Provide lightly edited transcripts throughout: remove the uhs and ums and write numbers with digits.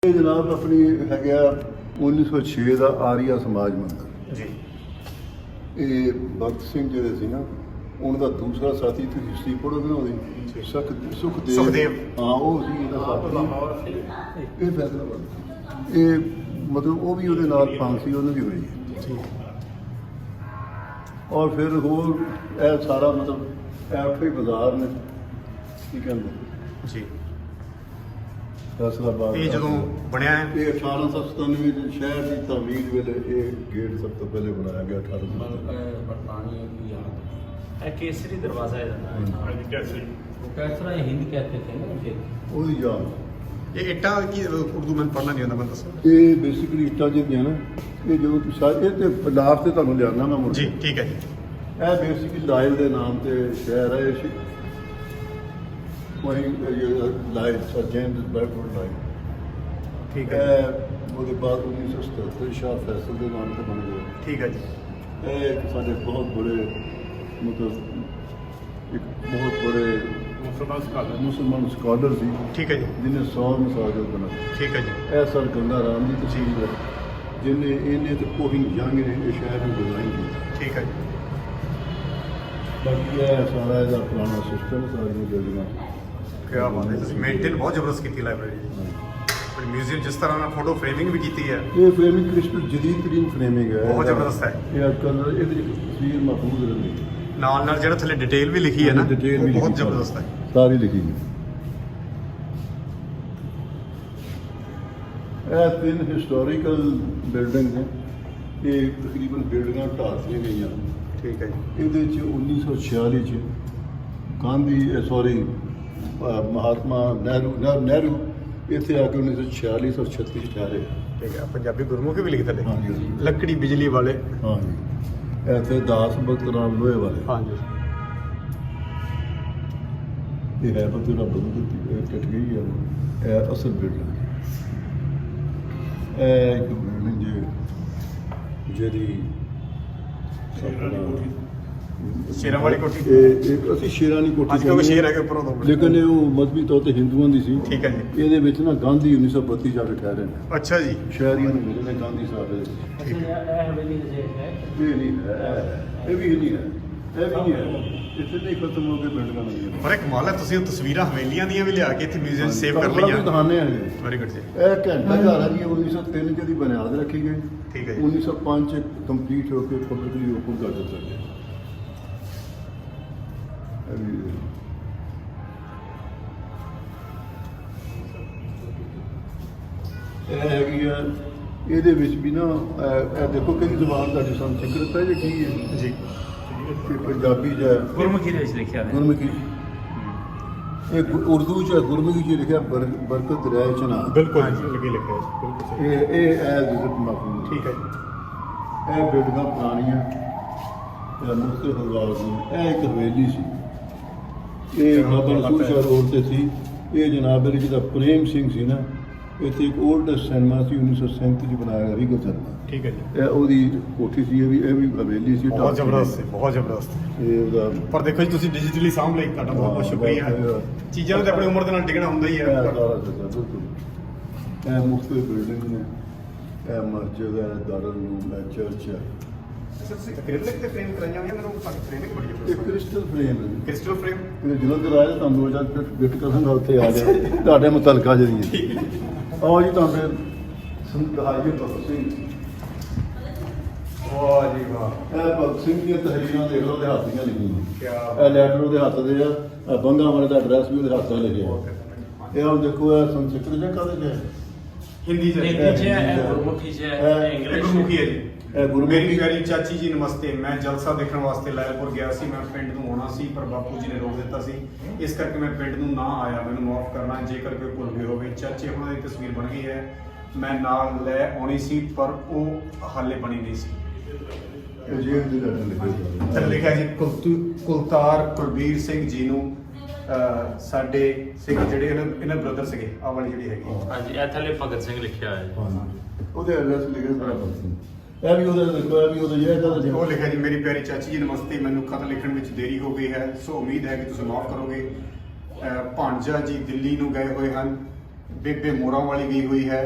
ਇਹ ਜਨਾਬ ਆਪਣੀ ਹੈਗਾ 1906 ਦਾ ਆਰੀਆ ਸਮਾਜ ਮੰਦਰ ਜੀ। ਇਹ ਭਗਤ ਸਿੰਘ ਜਿਹੜੇ ਸੀ ਨਾ ਉਹਨਾਂ ਦਾ ਦੂਸਰਾ ਸਾਥੀ ਤੁਸੀਂ ਹਿਸਟਰੀ ਪੜ੍ਹੋਗੇ ਨਾ ਉਹਦੀ ਸੁਖਦੇਵ ਹਾਂ ਉਹ ਸੀ ਇਹਦਾ ਸਾਥੀ। ਇਹ ਫੈਸਲਾਬਾਦ ਇਹ ਮਤਲਬ ਉਹ ਵੀ ਉਹਦੇ ਨਾਲ ਫਾਂਸੀ ਉਹਨੂੰ ਵੀ ਹੋਈ ਔਰ ਫਿਰ ਹੋਰ ਇਹ ਸਾਰਾ ਮਤਲਬ ਇਹ ਉੱਥੇ ਬਾਜ਼ਾਰ ਨੇ ਕੀ ਕਹਿੰਦੇ ਜੀ। ਫੈਸਲਾਬਾਦ ਇਹ ਜਦੋਂ ਬਣਿਆ ਹੈ ਇਹ 1897 ਦੇ ਸ਼ਹਿਰ ਦੀ ਤਾਮੀਰ ਵੇਲੇ ਇਹ ਗੇਟ ਸਭ ਤੋਂ ਪਹਿਲੇ ਬਣਾਇਆ ਗਿਆ 1897 की याद है केसरी दरवाजा है ਕੈਸਰੀ कैसरा हिंद कहते थे ना उनके ਉਹਦੀ ਯਾਦ ਇਹ ਇੱਟਾਂ ਕੀ ਉਰਦੂ ਮੈਨੂੰ ਪੜ੍ਹਨਾ ਨਹੀਂ ਆਉਂਦਾ, ਮੈਨੂੰ ਦੱਸੋ। ਇਹ ਬੇਸਿਕਲੀ ਇੱਟਾਂ ਜਿਹੜੀਆਂ ਨਾ ਇਹ ਜਦੋਂ ਤੁਸੀਂ ਇਹ ਤੇ ਲਾਸਟ ਤੇ ਤੁਹਾਨੂੰ ਲਿਆਉਣਾ ਮੈਂ ਮੁੜ ਜੀ ਠੀਕ ਹੈ ਜੀ। ਇਹ ਬੇਸਿਕਲੀ ਲਾਇਲ ਦੇ ਨਾਮ ਤੇ ਸ਼ਹਿਰ ਹੈ ਇਹ ਵਹੀਂ ਲਾਇਲ ਸਰ ਜੇਮਸ ਬਰਫੋਰਡ ਲਾਇਲ ਠੀਕ ਹੈ ਉਹਦੇ ਬਾਅਦ 1977 ਸ਼ਾਹ ਫੈਸਲ ਦੇ ਨਾਮ ਤੇ ਬਣ ਗਿਆ। ਠੀਕ ਹੈ ਜੀ। ਇਹ ਇੱਕ ਸਾਡੇ ਬਹੁਤ ਬੜੇ ਮਤਲਬ ਇੱਕ ਬਹੁਤ ਬੜੇ ਮੁਸਲਮਾਨ ਸਕਾਲਰ ਸੀ ਠੀਕ ਹੈ ਜੀ। ਜਿਹਨੇ 100 ਮਸਾਜਿਦ ਬਣਾਏ। ਠੀਕ ਹੈ ਜੀ। ਇਹ ਸਰ ਗੰਗਾ ਰਾਮ ਦੀ ਤਸਵੀਰ ਹੈ ਜਿਹਨੇ ਇਹਨੇ ਤੇ ਕੋਹਿੰਗ ਜੰਗ ਨੇ ਇਹ ਸ਼ਹਿਰ ਨੂੰ ਡਿਜ਼ਾਈਨ ਕੀਤਾ। ਠੀਕ ਹੈ ਜੀ। ਬਾਕੀ ਇਹ ਸਾਰਾ ਇਹਦਾ ਪੁਰਾਣਾ ਸਿਸਟਮ ਸਾਰੀਆਂ ਬਿਲਡਿੰਗਾਂ ਕੀ ਬਾਤ ਹੈ, ਤੁਸੀਂ ਮੇਨਟੇਨ ਬਹੁਤ ਜ਼ਬਰਦਸਤ ਕੀਤੀ ਲਾਇਬ੍ਰੇਰੀ ਜੀ। ਪਰ ਮਿਊਜ਼ੀਅਮ ਜਿਸ ਤਰ੍ਹਾਂ ਨਾਲ ਫੋਟੋ ਫਰੇਮਿੰਗ ਵੀ ਕੀਤੀ ਹੈ ਇਹ ਫਰੇਮਿੰਗ ਕ੍ਰਿਸਟਲ ਜਦੀਦ ਤਰੀਨ ਫਰੇਮਿੰਗ ਹੈ ਬਹੁਤ ਜ਼ਬਰਦਸਤ ਹੈ। ਇਹ ਅੱਜ ਕੱਲ੍ਹ ਇਹਦੇ ਵਿੱਚ ਤਸਵੀਰ ਮਹਫੂਜ਼ ਰਹਿੰਦੀ ਨਾਲ ਨਾਲ ਜਿਹੜਾ ਥੱਲੇ ਡਿਟੇਲ ਵੀ ਲਿਖੀ ਹੈ ਨਾ ਡਿਟੇਲ ਵੀ ਉਹ ਬਹੁਤ ਲਿਖੀ ਜ਼ਬਰਦਸਤ ਹੈ। ਸਾਰੀ ਲਿਖੀ ਗਈ। ਇਹ ਤਿੰਨ ਹਿਸਟੋਰੀਕਲ ਬਿਲਡਿੰਗ ਨੇ ਇਹ ਤਕਰੀਬਨ ਬਿਲਡਿੰਗਾਂ ਢਾਹ ਗਈਆਂ। ਠੀਕ ਹੈ ਜੀ। ਇਹਦੇ 'ਚ 1946 'ਚ ਗਾਂਧੀ ਮਹਾਤਮਾ ਨਹਿਰੂ ਇੱਥੇ ਆ ਕੇ 1946 ਔਰ 36 'ਚ ਠਹਿਰੇ। ਠੀਕ ਹੈ। ਪੰਜਾਬੀ ਗੁਰਮੁਖੀ ਵੀ ਲਿਖੀ ਥੱਲੇ ਹਾਂਜੀ ਲੱਕੜੀ ਬਿਜਲੀ ਵਾਲੇ। ਹਾਂਜੀ ਇੱਥੇ ਦਾਸ ਭਗਤ ਰਾਮ ਲੋਹੇ ਵਾਲੇ ਹਾਂਜੀ। ਇਹ ਹੈ ਪਰ ਜਿਹੜਾ ਬੰਦ ਕੱਟ ਗਈ ਹੈ ਇਹ ਅਸਲ ਬਿਲਡਿੰਗ ਇਹ ਇੱਕ ਬਿਲਡਿੰਗ ਜਿਹੜੀ ਸ਼ੇਰਾਂ ਵਾਲੀ ਕੋਠੀ। ਇਹ ਅਸੀਂ ਸ਼ੇਰਾਨੀ ਕੋਠੀ ਅੱਜ ਕੱਲ੍ਹ ਸ਼ੇਰ ਹੈਗੇ ਉੱਪਰੋਂ ਤੋਂ। ਲੇਕਿਨ ਇਹ ਉਹ ਮਜ਼ਹਬੀ ਤੌਰ ਤੇ ਹਿੰਦੂਆਂ ਦੀ ਸੀ। ਠੀਕ ਹੈ ਜੀ। ਇਹਦੇ ਵਿੱਚ ਨਾ ਗਾਂਧੀ 1932 ਜਾ ਕੇ ਠਹਿਰੇ ਨੇ। ਅੱਛਾ ਜੀ। ਸ਼ਹਿਰੀਆਂ ਨੂੰ ਮਿਲੇ ਨੇ ਗਾਂਧੀ ਸਾਹਿਬ ਦੇ। हवेली है ਇਹ ਨਹੀਂ ਹੈ ਇਹ ਵੀ ਨਹੀਂ ਹੈ ਇਹ ਵੀ ਨਹੀਂ ਹੈ ਇੱਥੇ ਨਹੀਂ ਖਤਮ ਹੋ ਕੇ ਬਿਲਡਿੰਗਾਂ ਲੱਗੀਆਂ। ਪਰ ਇੱਕ ਕਮਾਲ ਹੈ, ਤੁਸੀਂ ਉਹ ਤਸਵੀਰਾਂ ਹਵੇਲੀਆਂ ਦੀਆਂ ਵੀ ਲਿਆ ਕੇ ਇੱਥੇ ਮਿਊਜ਼ੀਅਮ ਸੇਵ ਕਰ ਲਈਆਂ। ਦਿਖਾਣੇ ਹੈਗੇ। ਵੈਰੀ ਗੁੱਡ ਜੀ। ਇਹ ਘੰਟਾ ਘਰ ਹੈ ਜੀ 1903 ਚ ਦੀ ਬੁਨਿਆਦ ਰੱਖੀ ਗਈ। ਠੀਕ ਹੈ ਜੀ। 1905 ਚ ਕੰਪਲੀਟ ਹੋ ਕੇ ਪਬਲਿਕਲੀ ਓਪਨ ਕਰ ਦਿੱਤਾ ਗਿਆ। ਇਹ ਹੈਗੀ ਆ ਇਹਦੇ ਵਿੱਚ ਵੀ ਨਾ ਇਹ ਦੇਖੋ ਕਿਹੜੀ ਜ਼ੁਬਾਨ ਦਾ ਸਾਨੂੰ ਸਿਕਰਤ ਹੈ ਜੀ ਕੀ ਹੈ ਜੀ। ਕਿ ਪੰਜਾਬੀ ਜਾਂ गुरमुखी लिखा है ਗੁਰਮੁਖੀ ਇਹ ਉਰਦੂ ਚ ਗੁਰਮੁਖੀ ਚ ਲਿਖਿਆ ਬਰਕਤ ਦਰਿਆ ਚਨਾ। ਬਿਲਕੁਲ ਲੱਗੇ ਲਿਖਿਆ ਹੈ। ਬਿਲਕੁਲ ਸਹੀ। ਇਹ ਵਿਜ਼ਿਟ ਮਾਫੀ ਠੀਕ ਹੈ ਜੀ। ਇਹ ਬਿਲਡਿੰਗਾਂ ਪੁਰਾਣੀਆਂ ਇਹ ਮੁਸਤੇ ਹਜ਼ਾਰ ਦੀ ਇਹ ਇੱਕ ਹਵੇਲੀ ਸੀ। ਇਹ ਬਾਬਾ ਖੁਸ਼ਾ ਰੋਡ ਤੇ ਸੀ। ਇਹ ਜਨਾਬ ਦੇ ਜਿਹਦਾ ਪ੍ਰੇਮ ਸਿੰਘ ਸੀ ਨਾ ਇੱਥੇ ਇੱਕ ਓਲਡੈਸਟ ਸਿਨੇਮਾ ਸੀ 1937 ਚ ਬਣਾਇਆ ਰੀਗਲ ਸਿਨੇਮਾ। ਠੀਕ ਹੈ ਜੀ। ਇਹ ਉਹਦੀ ਕੋਠੀ ਸੀ ਇਹ ਵੀ ਹਵੇਲੀ ਸੀ। ਬਹੁਤ ਜ਼ਬਰਦਸਤ ਹੈ, ਬਹੁਤ ਜ਼ਬਰਦਸਤ। ਇਹ ਉਹਦਾ ਪਰ ਦੇਖੋ ਜੀ ਤੁਸੀਂ ਡਿਜੀਟਲੀ ਸਾਂਭ ਲਈ, ਤੁਹਾਡਾ ਬਹੁਤ ਬਹੁਤ ਸ਼ੁਕਰੀਆ। ਚੀਜ਼ਾਂ ਨੂੰ ਤਾਂ ਆਪਣੀ ਉਮਰ ਦੇ ਨਾਲ ਡਿੱਗਣਾ ਹੁੰਦਾ ਹੀ ਇਹ ਹੈ। ਸਾਰਾ ਬਿਲਕੁਲ ਇਹ ਮੁਖਤਲਿਫ ਬਿਲਡਿੰਗ ਨੇ। ਇਹ ਮਸਜਿਦ ਹੈ, ਦਾਰੁਲ ਹੈ, ਚਰਚ ਹੈ। ਐਕ੍ਰੀਲਿਕ ਤੇ ਫਰੇਮ ਕਰਾਈਆਂ ਹੋਈਆਂ, ਮੈਨੂੰ ਸਾਡੀ ਫਰੇਮਿੰਗ ਬੜੀ ਇਹ ਜ਼ਬਰਦਸਤ ਹੈ। ਕ੍ਰਿਸਟਲ ਫਰੇਮ ਹੈ। Crystal frame. ਇਹ ਜਲੰਧਰ ਆਏ ਤੁਹਾਨੂੰ ਦੋ ਚਾਰ ਬਿਟ ਕਰਾਂਗਾ ਉੱਥੇ ਆ ਜਾਏ ਤੁਹਾਡੇ ਮੁਤਲਕਾ ਜਿਹੜੀਆਂ। ਆਓ ਜੀ ਤੁਹਾਨੂੰ ਫਿਰ ਸੰਤਾਜੀ ਭਗਤ ਸਿੰਘ। ਵਾਹ ਜੀ ਵਾਹ। ਇਹ ਭਗਤ ਸਿੰਘ ਦੀਆਂ ਤਹਰੀਰਾਂ ਦੇਖ ਲਓ ਉਹਦੇ ਹੱਥ ਦੀਆਂ ਲਿਖੀਆਂ। ਕਿਆ ਇਹ ਲੈਟਰ ਉਹਦੇ ਹੱਥ ਦੇ ਆ ਬੰਗਾ ਵਾਲੇ ਦਾ ਐਡਰੈਸ ਵੀ ਉਹਦੇ ਹੱਥ ਨਾਲ ਲਿਖਿਆ। ਇਹ ਆਪ ਦੇਖੋ ਇਹ ਸੰਸਕ੍ਰਿਤ ਜਾਂ ਕਾਹਦੇ ਚ ਹੈ? ਹਿੰਦੀ ਚ हिंदी है गुरमुखी है ਇਹ इंग्लिश ਗੁਰਮੁਖੀ ਹੈ ਜੀ। ਇਹ ਗੁਰਮੁਖੀ। ਮੇਰੀ ਪਿਆਰੀ ਚਾਚੀ ਜੀ ਨਮਸਤੇ। ਮੈਂ ਜਲਸਾ ਦੇਖਣ ਵਾਸਤੇ ਲਾਇਲਪੁਰ ਗਿਆ ਸੀ। ਮੈਂ ਪਿੰਡ ਨੂੰ ਆਉਣਾ ਸੀ ਪਰ ਬਾਪੂ ਜੀ ਨੇ ਰੋਕ ਦਿੱਤਾ ਸੀ, ਇਸ ਕਰਕੇ ਮੈਂ ਪਿੰਡ ਨੂੰ ਨਾ ਆਇਆ। ਮੈਨੂੰ ਮਾਫ ਕਰਨਾ ਜੇਕਰ ਕੋਈ ਭੁੱਲ ਗਈ ਹੋਵੇ। ਚਾਚੇ ਹੁਣਾਂ ਦੀ ਤਸਵੀਰ ਬਣ ਗਈ ਹੈ, ਮੈਂ ਨਾਲ ਲੈ ਆਉਣੀ ਸੀ ਪਰ ਉਹ ਹਾਲੇ ਬਣੀ ਨਹੀਂ ਸੀ। ਇਹ ਜੇਬ ਦੇ ਲੈਟਰ ਲਿਖੇ ਥੱਲੇ ਲਿਖਿਆ ਜੀ ਕੁਲਤਾਰ ਕੁਲਬੀਰ ਸਿੰਘ ਜੀ ਨੂੰ ਸਾਡੇ ਸਿੱਖ ਜਿਹੜੇ ਇਹਨਾਂ ਬ੍ਰਦਰ ਸੀਗੇ ਆਹ ਵਾਲੀ ਜਿਹੜੀ ਹੈਗੀ। हाँ जी थले भगत सिंह लिखा है ਉਹਦੇ ਐਡਰੈਸ ਲਿਖੇ ਸਾਰਾ ਭਗਤ ਸਿੰਘ। ਇਹ ਵੀ ਉਹਦਾ ਦੇਖੋ ਇਹ ਵੀ ਉਹਦਾ ਇਹ ਦਾ ਉਹ ਲਿਖਿਆ ਜੀ ਮੇਰੀ ਪਿਆਰੀ ਚਾਚੀ ਜੀ ਨਮਸਤੇ। ਮੈਨੂੰ ਖਤ ਲਿਖਣ ਵਿੱਚ ਦੇਰੀ ਹੋ ਗਈ ਹੈ, ਸੋ ਉਮੀਦ ਹੈ ਕਿ ਤੁਸੀਂ ਮਾਫ ਕਰੋਗੇ। ਭਾਂਜਾ ਜੀ ਦਿੱਲੀ ਨੂੰ ਗਏ ਹੋਏ ਹਨ। ਬੇਬੇ ਮੋਰਾਂ ਵਾਲੀ ਗਈ ਹੋਈ ਹੈ।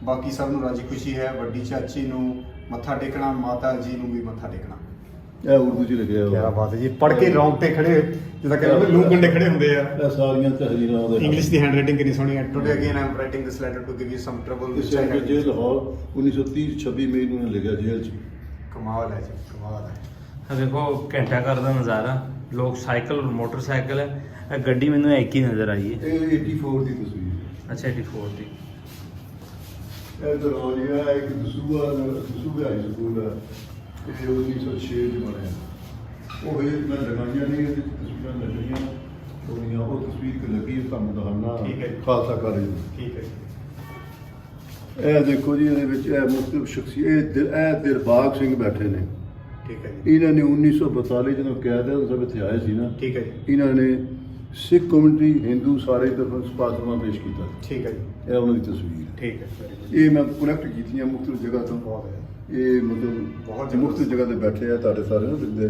ਬਾਕੀ ਸਭ ਨੂੰ ਰਾਜੀ ਖੁਸ਼ੀ ਹੈ। ਵੱਡੀ ਚਾਚੀ ਨੂੰ ਮੱਥਾ ਟੇਕਣਾ, ਮਾਤਾ ਜੀ ਨੂੰ ਵੀ ਮੱਥਾ ਟੇਕਣਾ। ਇਹ ਉਰਦੂ ਚ ਲਿਖਿਆ ਕੀ ਹੋਇਆ। ਬਾਤ ਹੈ ਜੀ, ਪੜ੍ਹ ਕੇ ਰੌਂਗਟੇ ਖੜੇ ਜਿੱਦਾਂ ਕਹਿੰਦੇ ਲੂ ਕੰਡੇ ਖੜੇ ਹੁੰਦੇ ਆ। ਇਹ ਸਾਰੀਆਂ ਤਹਿਰੀਰਾਂ ਉਹਦੇ ਇੰਗਲਿਸ਼ ਦੀ ਹੈਂਡਰਾਈਟਿੰਗ ਕਿੰਨੀ ਸੋਹਣੀ ਹੈ। Today again I am writing this letter to give you some trouble. ਇਸ ਕਰਕੇ ਜੇਲ੍ਹ ਲਾਹੌਰ 1930 26 ਮਈ ਨੂੰ ਲਿਖਿਆ ਜੇਲ੍ਹ ਚ। ਕਮਾਲ ਹੈ ਜੀ, ਕਮਾਲ ਹੈ। ਦੇਖੋ ਘੰਟਾ ਘਰ ਦਾ ਨਜ਼ਾਰਾ, ਲੋਕ ਸਾਈਕਲ ਔਰ ਮੋਟਰਸਾਈਕਲ ਹੈ। ਇਹ ਗੱਡੀ ਮੈਨੂੰ ਇੱਕ ਹੀ ਨਜ਼ਰ ਆਈ ਹੈ। ਇਹ 84 ਦੀ ਤਸਵੀਰ ਹੈ। ਅੱਛਾ 84 ਦੀ। ਇਹ ਦਰੋਲੀਆ ਇੱਕ ਦਸੂਆ ਹਾਈ ਸਕੂਲ ਹੈ। ਇਹ 1906 ਚ ਬਣਿਆ। ਉਹ ਇਹ ਮੈਂ ਲਗਾਈਆਂ ਨਹੀਂ, ਇਹਦੇ ਤਸਵੀਰਾਂ ਲੱਗੀਆਂ ਉਹਦੀਆਂ। ਉਹ ਤਸਵੀਰ ਕਿ ਲੱਗੀ ਤੁਹਾਨੂੰ ਦਿਖਾਉਣਾ ਠੀਕ ਹੈ। ਖਾਲਸਾ ਕਾਲਜ ਦੀ। ਠੀਕ ਹੈ ਜੀ। ਇਹ ਦੇਖੋ ਜੀ, ਇਹਦੇ ਵਿੱਚ ਇਹ ਮੁਖਤਲਿਫ ਸ਼ਖਸੀਅਤ ਇਹ ਦਿਲਬਾਗ ਸਿੰਘ ਬੈਠੇ ਨੇ। ਠੀਕ ਹੈ ਜੀ। ਇਹਨਾਂ ਨੇ 1942 ਜਦੋਂ ਕੈਦ ਸਭ ਇੱਥੇ ਆਏ ਸੀ ਨਾ, ਠੀਕ ਹੈ ਜੀ। ਇਹਨਾਂ ਨੇ ਸਿੱਖ ਕਮਿਊਨਿਟੀ ਹਿੰਦੂ ਸਾਰੇ ਤਰਫੋਂ ਸਪਾਤਨਾ ਪੇਸ਼ ਕੀਤਾ। ਠੀਕ ਹੈ ਜੀ। ਇਹ ਉਹਨਾਂ ਦੀ ਤਸਵੀਰ ਹੈ। ਠੀਕ ਹੈ, very good। ਇਹ ਮੈਂ ਕਨੈਕਟ ਕੀਤੀਆਂ ਮੁਖਤਲਿਫ ਜਗ੍ਹਾ ਤੋਂ। ਬਹੁਤ ਹੈ। ਇਹ ਬਹੁਤ ਮਤਲਬ ਜ਼ਬਰਦਸਤ। ਮੁਖਤਲਿਫ ਜਗ੍ਹਾ ਤੇ ਬੈਠੇ ਆ ਤੁਹਾਡੇ ਸਾਰੇ ਨਾ ਜਿੰਦੇ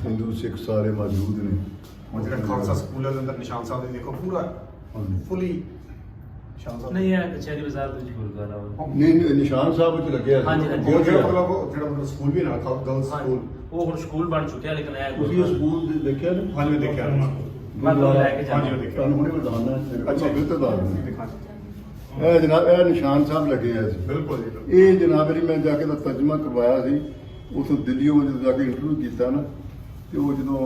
ਹਿੰਦੂ ਸਿੱਖ ਸਾਰੇ ਮੌਜੂਦ ਨੇ। ਹੁਣ ਜਿਹੜਾ ਖਾਲਸਾ ਸਕੂਲ ਹੈ ਉਹਦੇ ਅੰਦਰ ਨਿਸ਼ਾਨ ਸਾਹਿਬ ਦੇ ਦੇਖੋ ਪੂਰਾ ਹਾਂਜੀ। ਫੁੱਲੀ ਨਿਸ਼ਾਨ ਸਾਹਿਬ। ਨਹੀਂ ਹੈ ਕਚਹਿਰੀ ਬਾਜ਼ਾਰ ਦੇ ਵਿੱਚ ਗੁਰਦੁਆਰਾ ਵਾ। ਨਹੀਂ ਨਿਸ਼ਾਨ ਸਾਹਿਬ ਵਿੱਚ ਲੱਗਿਆ ਸੀ। ਹਾਂਜੀ, ਹਾਂਜੀ। ਉਹ ਜਿਹੜਾ ਮਤਲਬ ਸਕੂਲ ਵੀ ਨਾਲ ਗਰਲਸ ਸਕੂਲ। ਉਹ ਹੁਣ ਸਕੂਲ ਬਣ ਚੁੱਕਿਆ, ਲੇਕਿਨ ਇਹ ਤੁਸੀਂ ਇਹ ਸਕੂਲ ਦੇਖਿਆ ਨਾ? ਹਾਂਜੀ ਮੈਂ ਦੇਖਿਆ। ਮੈਂ ਤੁਹਾਨੂੰ ਲੈ ਕੇ ਹਾਂਜੀ, ਜਾਣਾ। ਉਹ ਦੇਖਿਆ। ਤੁਹਾਨੂੰ ਹੁਣੇ ਬਤਾਉਣਾ। ਅੱਛਾ, ਬਿਲਕੁਲ ਦੱਸ ਦਿੰਦਾ। ਦਿਖਾ। ਇਹ ਜਨਾਬ ਇਹ ਨਿਸ਼ਾਨ ਸਾਹਿਬ ਲੱਗੇ ਆ ਸੀ। ਬਿਲਕੁਲ ਜੀ, ਬਿਲਕੁਲ। ਇਹ ਜਨਾਬ ਜੀ ਮੈਂ ਜਾ ਕੇ ਦਾ ਤਰਜਮਾ ਕਰਵਾਇਆ ਸੀ ਉੱਥੋਂ ਦਿੱਲੀੋਂ। ਜਦੋਂ ਜਾ ਕੇ ਇੰਟਰਵਿਊ ਕੀਤਾ ਨਾ, ਤੇ ਉਹ ਜਦੋਂ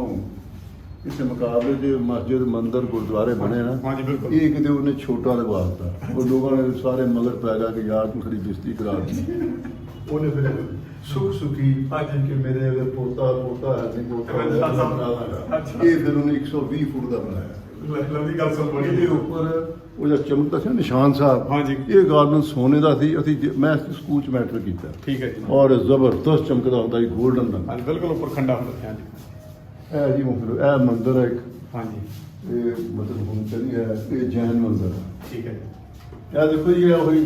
ਇੱਥੇ ਮੁਕਾਬਲੇ 'ਚ ਮਸਜਿਦ ਮੰਦਰ ਗੁਰਦੁਆਰੇ ਬਣੇ ਨਾ, ਹਾਂਜੀ, ਬਿਲਕੁਲ। ਇਹ ਕਿਤੇ ਉਹਨੇ ਛੋਟਾ ਲਗਵਾ ਦਿੱਤਾ। ਉਹ ਲੋਕਾਂ ਨੇ ਸਾਰੇ ਮਗਰ ਪੈ ਗਿਆ ਕਿ ਯਾਰ ਤੂੰ ਖੜੀ ਬਿਸਤੀ ਕਰਾ ਦਿੱਤੀ। ਉਹਨੇ ਫਿਰ ਸੁਖ ਸੁਖੀ ਕਿ ਮੇਰੇ ਅਗਰ ਪੋਤਾ ਹੈ ਨਹੀਂ ਪੋਤਾ ਇਹ ਫਿਰ ਉਹਨੇ 120 ਫੁੱਟ ਦਾ ਬਣਾਇਆ। ਲੰਬੀ ਗੱਲ ਸੁਣ ਬੜੀ। ਇਹਦੇ ਉੱਪਰ ਉਹ ਜਿਹੜਾ ਚਮਕਦਾ ਸੀ ਨਾ ਨਿਸ਼ਾਨ ਸਾਹਿਬ, ਹਾਂਜੀ। ਇਹ ਗਾਰਡਨ ਸੋਨੇ ਦਾ ਸੀ। ਮੈਂ ਸਕੂਲ ਚ ਮੈਟਰ ਕੀਤਾ। ਠੀਕ ਹੈ ਜੀ। ਔਰ ਜ਼ਬਰਦਸਤ ਚਮਕਦਾ ਹੁੰਦਾ ਸੀ, 골ਡਨ ਰੰਗ। ਹਾਂਜੀ, ਬਿਲਕੁਲ ਉੱਪਰ ਖੰਡਾ ਹੁੰਦਾ ਸੀ। ਹਾਂਜੀ, ਇਹ ਜੀ ਮੁਖਰ ਇਹ ਮੰਦਿਰ ਹੈ ਇੱਕ। ਹਾਂਜੀ। ਇਹ ਮਤਲਬ ਹੁਣ ਚਲੀ ਹੈ, ਇਹ ਜੈਨ ਮੰਦਿਰ ਹੈ। ਠੀਕ ਹੈ ਜੀ। ਇਹ ਦੇਖੋ ਜੀ, ਇਹ ਉਹੀ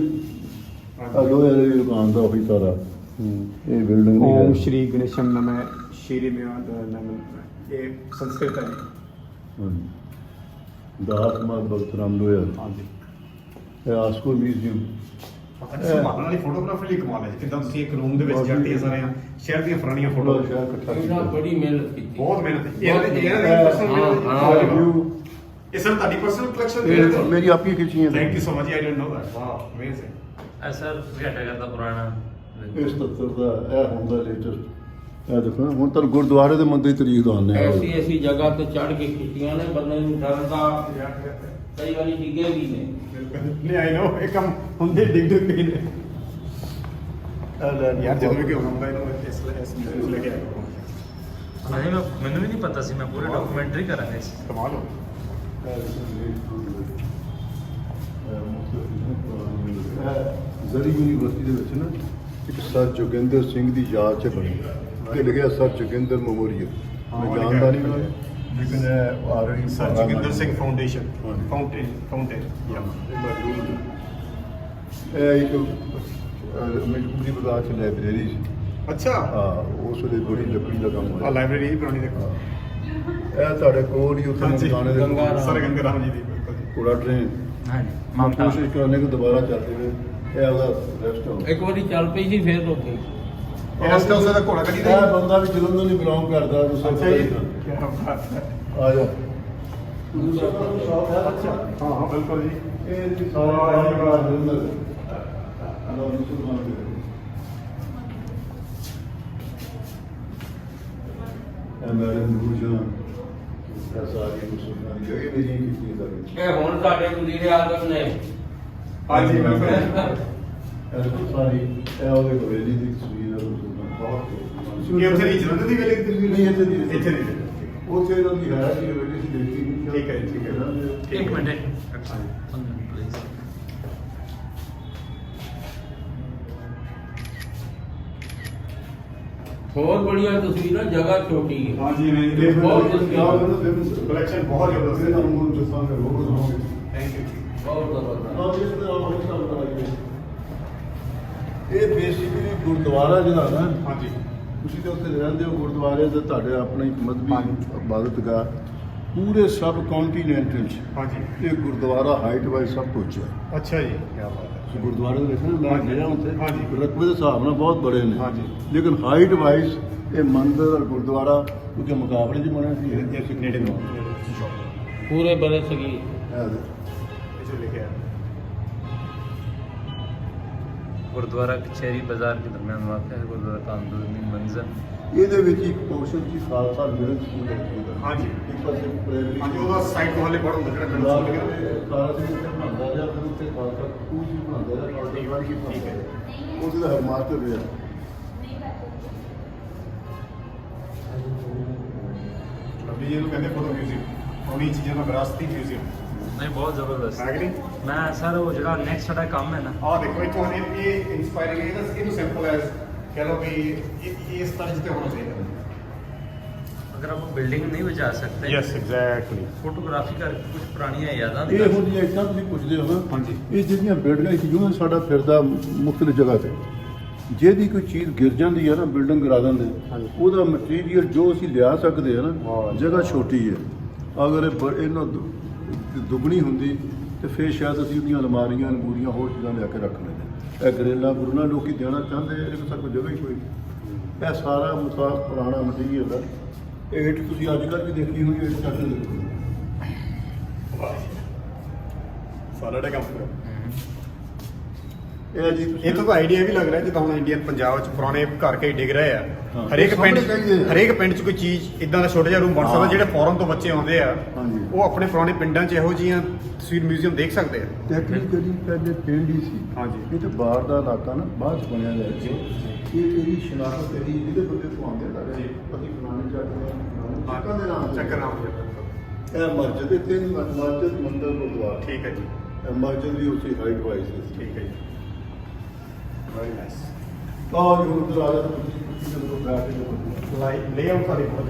ਲੋਹੇ ਵਾਲੀ ਦੁਕਾਨ ਦਾ ਉਹੀ ਸਾਰਾ ਇਹ ਬਿਲਡਿੰਗ ਦੀ ਓਮ ਹੈ। ਸ਼੍ਰੀ ਗਣੇਸ਼ਮ ਨਮः ਸ਼੍ਰੀ ਨਮः। ਇਹ ਸੰਸਕ੍ਰਿਤ ਹੈ। ਹਾਂਜੀ। ਦਾਸ ਮਾਤ ਬਲਤਰਾਮ ਲੋਇਆ। ਹਾਂਜੀ। ਇਹ ਆਸਕੋ ਮਿਊਜ਼ੀਅਮ। ਸੰਭਾਲਣ ਵਾਲੀ ਫੋਟੋਗ੍ਰਾਫਰ ਲਈ ਕਮਾਲ ਹੈ। ਕਿਦਾਂ ਤੁਸੀਂ ਇੱਕ ਰੂਮ ਦੇ ਵਿੱਚ ਜਾਂਦੇ ਸਾਰਿਆਂ ਸ਼ਹਿਰ ਦੀਆਂ ਪੁਰਾਣੀਆਂ ਪੂਰਾ ਫੋਟੋ। ਸ਼ਹਿਰ ਇਕੱਠਾ ਇਹਨਾਂ ਕੀਤਾ। ਬੜੀ ਮਿਹਨਤ ਕੀਤੀ। ਬਹੁਤ ਮਿਹਨਤ ਹੈ। ਬਹੁਤ ਇਹ ਸਰ ਤੁਹਾਡੀ ਪਰਸਨਲ ਕਲੈਕਸ਼ਨ ਮੇਰੀ ਆਪਣੀ ਖਿੱਚੀਆਂ ਨੇ। Thank you so much. I didn't no that. Wow, amazing. ਇਹ ਸਰ ਘੰਟਾ ਘਰ ਦਾ ਪੁਰਾਣਾ। ਇਸ ਤੱਤਰ ਦਾ ਇਹ ਹੁੰਦਾ ਲੇਟੈਸਟ। ਇਹ ਦੇਖੋ ਹੁਣ ਤੁਹਾਨੂੰ ਗੁਰਦੁਆਰੇ ਦੇ ਮੰਦਰ ਦੀ ਤਰੀਕ ਦਵਾਉਂਦੇ ਆ। ਐਸੀ ਐਸੀ ਜਗ੍ਹਾ ਤੇ ਚੜ ਕੇ ਖਿੱਚੀਆਂ ਨੇ, ਬੰਦੇ ਨੂੰ ਡਰ ਦਾ ਕਈ ਵਾਰੀ ਡਿੱਗੇ ਵੀ ਨੇ। ਨਹੀਂ ਆਈ ਨੋ ਇਹ ਕੰਮ ਹੁੰਦੇ ਡਿੱਗ ਪਏ ਨੇ ਯਾਰ। ਜਦੋਂ ਵੀ ਕਿ ਹੁੰਦਾ ਇਹਨੂੰ ਇਸ ਲੈ ਕੇ ਆਇਆ। ਨਹੀਂ ਮੈਨੂੰ ਵੀ ਨਹੀਂ ਪਤਾ ਸੀ। ਮੈਂ ਪੂਰੀ ਡਾਕੂਮੈਂਟਰੀ ਕਰਾਂਗਾ ਇਸ। ਕਮਾਲ ਹੋ। ਜ਼ਰੀ ਯੂਨੀਵਰਸਿਟੀ ਦੇ ਵਿੱਚ ਨਾ ਇੱਕ ਸਰ ਜੋਗਿੰਦਰ ਸਿੰਘ ਦੀ ਯਾਦ 'ਚ ਬਣੀ ਤੇ ਲਿਖਿਆ ਸਰ ਜੋਗਿੰਦਰ ਮੈਮੋਰੀਅਲ। ਮੈਂ ਜਾਣਦਾ ਨਹੀਂ ਮੈਂ, ਲੇਕਿਨ ਇਹ already sir Joginder Singh foundation. ਹਾਂਜੀ। ਫਾਊਂਟੇਨ ਯਾ। ਇਹ ਇੱਕ ਮਜਬੂਰੀ ਬਾਜ਼ਾਰ 'ਚ ਲਾਇਬ੍ਰੇਰੀ ਸੀ। ਅੱਛਾ। ਹਾਂ, ਉਸ ਵੇਲੇ ਬੜੀ ਲੱਕੜੀ ਦਾ ਕੰਮ ਆ ਹੋਇਆ। ਲਾਇਬ੍ਰੇਰੀ ਹੀ ਪੁਰਾਣੀ ਦੇਖੋ। ਇਹ ਤੁਹਾਡੇ ਕੋਲ ਹੀ ਉੱਥੇ ਮਕਾਨੇ ਦੇ ਗੰਗਾ ਰਾਮ। ਸਰ ਗੰਗਾ ਰਾਮ ਜੀ ਦੀ ਬਿਲਕੁਲ ਜੀ। ਕੋੜਾ ਟ੍ਰੇਨ ਹਾਂਜੀ ਮੈਂ ਮਮਤਾ। ਕੋਸ਼ਿਸ਼ ਕਰਨੇ ਕਿ ਦੁਬਾਰਾ ਚੱਲਦੇ ਰਹੇ। ਇਹ ਉਹਦਾ ਰੈਸਟ ਹਾਊਸ। ਇੱਕ ਵਾਰੀ ਚੱਲ ਪਈ ਸੀ, ਫੇਰ ਰੁਕ ਗਈ। ਇਹ ਰਸਤੇ ਉਸੇ ਦਾ ਘੋੜਾ ਕੱਢੀ ਦਾ ਇਹ ਬੰਦਾ ਵੀ ਜਲੰਧਰ ਨਹੀਂ ਬਿਲੋਂਗ ਕਰਦਾ। ਤੁਸੀਂ ਅੱਛਾ ਜੀ। ਕੀ ਬਾਤ ਹੈ। ਆ ਜਾ। ਹਾਂ ਹਾਂ ਬਿਲਕੁਲ ਜੀ। ਇਹ ਜੀ ਸਾਰਾ ਜਲੰਧਰ ਅਲੱਗ ਮੁਸਲਮਾਨ ਦੇ। ਇਹ ਮੈਡਮ ਨੂਰਜਹਾਂ ਇਹ ਸਾਰੀ ਮੁਸਲਮਾਨ ਦੀ ਜਗ੍ਹਾ ਮੇਰੀ ਕੀਤੀ ਸਾਰੀ। ਇਹ ਹੁਣ ਸਾਡੇ ਵਜ਼ੀਰ ਆਜ਼ਮ ਨੇ। ਹਾਂਜੀ ਬਿਲਕੁਲ। ਇਹ ਸਾਰੀ ਇਹ ਉਹਦੇ ਹਵੇਲੀ ਦੀ ਤਸਵੀਰ ਹੈ। ਮੁਸਲਮਾਨ ਬਹੁਤ ਕਿ ਉੱਥੇ ਦੀ ਜਲੰਧਰ ਦੀ ਵੇਲੇ ਦੀ ਨਹੀਂ ਇੱਥੇ ਦੀ ਇੱਥੇ ਦੀ। ਉੱਥੇ ਇਹਨਾਂ ਦੀ ਹੈ ਸੀ ਹਵੇਲੀ ਸੀ ਦੇਖੀ ਨਹੀਂ। ਠੀਕ ਹੈ ਜੀ, ਠੀਕ ਹੈ। ਇੱਕ ਮਿੰਟ ਅੱਛਾ ਜੀ। ਪਲੀਜ਼। ਹੋਰ ਬੜੀਆਂ ਤਸਵੀਰਾਂ, ਜਗ੍ਹਾ ਛੋਟੀ ਹੈ। ਹਾਂਜੀ ਨਹੀਂ ਇਹ ਦੇਖੋ ਬਹੁਤ ਬਹੁਤ ਕਲੈਕਸ਼ਨ ਬਹੁਤ ਜ਼ਬਰਦਸਤ ਹੈ। ਤੁਹਾਨੂੰ ਦੱਸਾਂਗੇ ਰੋਜ਼ ਥੈਂਕ ਯੂ। ਬਹੁਤ ਜ਼ਬਰਦਸਤ। ਇਹ ਬੇਸਿਕਲੀ ਗੁਰਦੁਆਰਾ ਜਿਹੜਾ ਨਾ, ਹਾਂਜੀ ਤੁਸੀਂ ਤੇ ਉੱਥੇ ਰਹਿੰਦੇ ਹੋ ਗੁਰਦੁਆਰੇ ਤੇ ਤੁਹਾਡੇ ਆਪਣੇ ਇੱਕ ਮਜ਼ਹਬੀ ਹਾਂਜੀ। ਇਬਾਦਤਗਾਹ। ਪੂਰੇ ਸਬ ਕੰਟੀਨੈਂਟਲ 'ਚ ਹਾਂਜੀ ਇਹ ਗੁਰਦੁਆਰਾ ਹਾਈਟ ਵਾਈਜ਼ ਸਭ ਤੋਂ ਉੱਚਾ ਹੈ। ਅੱਛਾ ਜੀ ਕੀ ਬਾਤ ਹੈ। ਗੁਰਦੁਆਰੇ ਦੇ ਦੇਖਣਾ ਮੈਂ ਹਾਂਜੀ। ਗਿਆ ਉੱਥੇ ਹਾਂਜੀ। ਰਕਬੇ ਦੇ ਹਿਸਾਬ ਨਾਲ ਬਹੁਤ ਬੜੇ ਨੇ ਹਾਂਜੀ। ਲੇਕਿਨ ਹਾਈਟ ਵਾਈਜ਼ ਇਹ ਮੰਦਿਰ ਔਰ ਗੁਰਦੁਆਰਾ ਕਿਉਂਕਿ ਮੁਕਾਬਲੇ 'ਚ ਬਣਿਆ ਸੀ ਇਹ ਨੇੜੇ ਨੂੰ ਨੂੰ ਪੂਰੇ ਬੜੇ ਸਗੀ ਇਹ ਜੋ ਲਿਖਿਆ ਹੈ। गुरुद्वारा कचहरी बाजार के दरमियान वाक़ है गुरुद्वारा का अंदरूनी मंजर। ਇਹਦੇ ਵਿੱਚ ਇੱਕ ਪੋਰਸ਼ਨ ਸੀ ਖਾਲਸਾ ਮਿਡਲ ਸਕੂਲ ਦਾ ਸਕੂਲ ਹਾਂਜੀ। ਇੱਕ ਪਾਸੇ ਪ੍ਰਾਇਮਰੀ ਹਾਂਜੀ ਉਹਦਾ ਸਾਈਡ ਤੋਂ ਹਲੇ ਪੜ੍ਹ ਹੁੰਦਾ ਜਿਹੜਾ ਮਿਡਲ ਸਕੂਲ ਗਿਆ ਸਾਰਾ ਸਿੰਘ ਉੱਥੇ ਬਣਾਉਂਦਾ ਜਾਂ ਫਿਰ ਉੱਥੇ ਖਾਲਸਾ ਸਕੂਲ ਹੀ ਬਣਾਉਂਦਾ ਜਾਂ ਖਾਲਸਾ ਵਾਲੀ ਕੀ ਠੀਕ ਹੈ। ਉਹਦੇ ਦਾ ਹੈਡਮਾਸਟਰ ਰਿਹਾ ਲਵਲੀ ਜੀ ਨੂੰ ਕਹਿੰਦੇ ਫੋਟੋ ਮਿਊਜ਼ੀਅਮ ਉਹਨੀ ਚੀਜ਼ਾਂ ਦਾ ਵਿਰਾਸਤੀ ਮਿਊਜ਼ੀਅਮ नहीं बहुत ज़बरदस्त ਹੈ ਕਿ ਨਹੀਂ। मैं सर वो जो नेक्स्ट साडा काम है ना ਆਹ ਦੇਖੋ ਇੱਥੋਂ ਇਹ ਇਨਸਪਾਇਰਿੰਗ ਹੈ ਇਹਨੂੰ ਸਿੰਪਲ ਐਜ਼ ਕਹ ਲਓ ਵੀ ਇਹ ਇਸ ਤਰ੍ਹਾਂ ਜਿੱਤੇ ਹੋਣਾ ਚਾਹੀਦਾ। अगर आप बिल्डिंग नहीं बचा सकते ਯੈਸ ਐਗਜ਼ੈਕਟਲੀ। फोटोग्राफी करके कुछ पुरानी यादां ਇਹ ਇਹੋ ਜਿਹੀਆਂ ਇੱਟਾਂ ਤੁਸੀਂ ਪੁੱਛਦੇ ਹੋ ਹਾਂਜੀ। ਇਹ ਜਿਹੜੀਆਂ ਬਿਲਡਿੰਗਾਂ ਸੀ ਜਿਵੇਂ ਸਾਡਾ ਫਿਰਦਾ ਮੁਖਤਲਿਫ ਜਗ੍ਹਾ ਤੇ ਜਿਹਦੀ ਕੋਈ ਚੀਜ਼ ਗਿਰ ਜਾਂਦੀ ਹੈ ਨਾ ਬਿਲਡਿੰਗ ਗਿਰਾ ਦਿੰਦੇ ਹਾਂਜੀ। ਉਹਦਾ ਮਟੀਰੀਅਲ ਜੋ ਅਸੀਂ ਲਿਆ ਸਕਦੇ ਆ ਨਾ ਹਾਂ। ਜਗ੍ਹਾ ਛੋਟੀ ਹੈ ਅਗਰ ਇਹਨਾਂ ਦੁੱਗਣੀ ਹੁੰਦੀ ਤੇ ਫਿਰ ਸ਼ਾਇਦ ਅਸੀਂ ਉਹਦੀਆਂ ਅਲਮਾਰੀਆਂ ਅਲਮੂਰੀਆਂ ਹੋਰ ਚੀਜ਼ਾਂ ਲਿਆ ਕੇ ਰੱਖ ਲੈਂਦੇ। ਇਹ ਗਰੇਲਾ ਗੁਰਨਾ ਲੋਕੀ ਦੇਣਾ ਚਾਹੁੰਦੇ ਇਹ ਤਾਂ ਕੋਈ ਜਗ੍ਹਾ ਹੀ ਕੋਈ ਨਹੀਂ। ਇਹ ਸਾਰਾ ਮੁਸਾਫ ਪੁਰਾਣਾ ਮਟੀਰੀਅਲ ਹੈ। ਇਹ ਇੱਟ ਤੁਸੀਂ ਅੱਜ ਕੱਲ੍ਹ ਵੀ ਦੇਖੀ ਹੋਣੀ ਇੱਟ ਚੱਕ ਕੇ ਦੇਖੋ ਸਾਰਾ ਦਾ ਕੰਮ ਇਹ ਜੀ ਤੁਸੀਂ ਇਹ ਤਾਂ ਆਈਡੀਆ ਵੀ ਲੱਗ ਰਿਹਾ ਜਿੱਦਾਂ ਹੁਣ ਇੰਡੀਅਨ ਪੰਜਾਬ ਵਿੱਚ ਪੁਰਾਣੇ ਘਰ ਕਈ ਡਿੱਗ ਰਹੇ ਆ ਹਾਂ। ਹਰੇਕ ਪਿੰਡ ਸਾਹਮਣੇ ਚਾਹੀਦੇ ਆ। ਹਰੇਕ ਪਿੰਡ 'ਚ ਕੋਈ ਚੀਜ਼ ਇਦਾਂ ਦਾ ਛੋਟਾ ਜਿਹਾ ਰੂਮ ਬਣ ਸਕਦਾ ਹਾਂ। ਜਿਹੜੇ ਫੋਰਨ ਤੋਂ ਬੱਚੇ ਆਉਂਦੇ ਆ ਹਾਂਜੀ। ਉਹ ਆਪਣੇ ਪੁਰਾਣੇ ਪਿੰਡਾਂ 'ਚ ਇਹੋ ਜਿਹੀਆਂ ਤਸਵੀਰ ਮਿਊਜ਼ੀਅਮ ਦੇਖ ਸਕਦੇ ਆ। ਟੈਕਨੀਕਲੀ ਪਹਿਲੇ ਪਿੰਡ ਹੀ ਸੀ ਹਾਂਜੀ। ਇਹ ਤੇ ਬਾਹਰ ਦਾ ਇਲਾਕਾ ਨਾ ਬਾਅਦ ਚ ਬਣਿਆ ਜਾ ਕੇ ਇਹ ਇਹਦੀ ਸ਼ਨਾਖਤ ਇਹਦੀ ਜਿਹਦੇ ਬੰਦੇ ਤੋਂ ਆਉਂਦੇ ਆ ਜੀ। ਅਸੀਂ ਫਲਾਣੇ ਚੱਕਾਂ ਦੇ ਨਾਮ ਚੱਕਰ ਨਾਮ ਇਹ ਮਸਜਿਦ ਦੇ ਤਿੰਨ ਮਸਜਿਦ ਮੰਦਰ ਗੁਰਦੁਆਰਾ ਠੀਕ ਹੈ ਜੀ ਇਹ ਮਸਜਿਦ ਵੀ ਉਸੇ ਹਾਈਟ ਵਾਈਜ਼ ਸੀ ਠੀਕ ਹੈ ਜੀ ਵੈਰੀ ਨਾਈਸ ਤਾਂ ਜੋ ਉਧਰ ਆ ਜਾ ਤੁਸੀਂ ਜਦੋਂ ਬੈਠ ਕੇ ਲਾਈਕ ਲੇਆਊਟ ਸਾਰੀ ਬਹੁਤ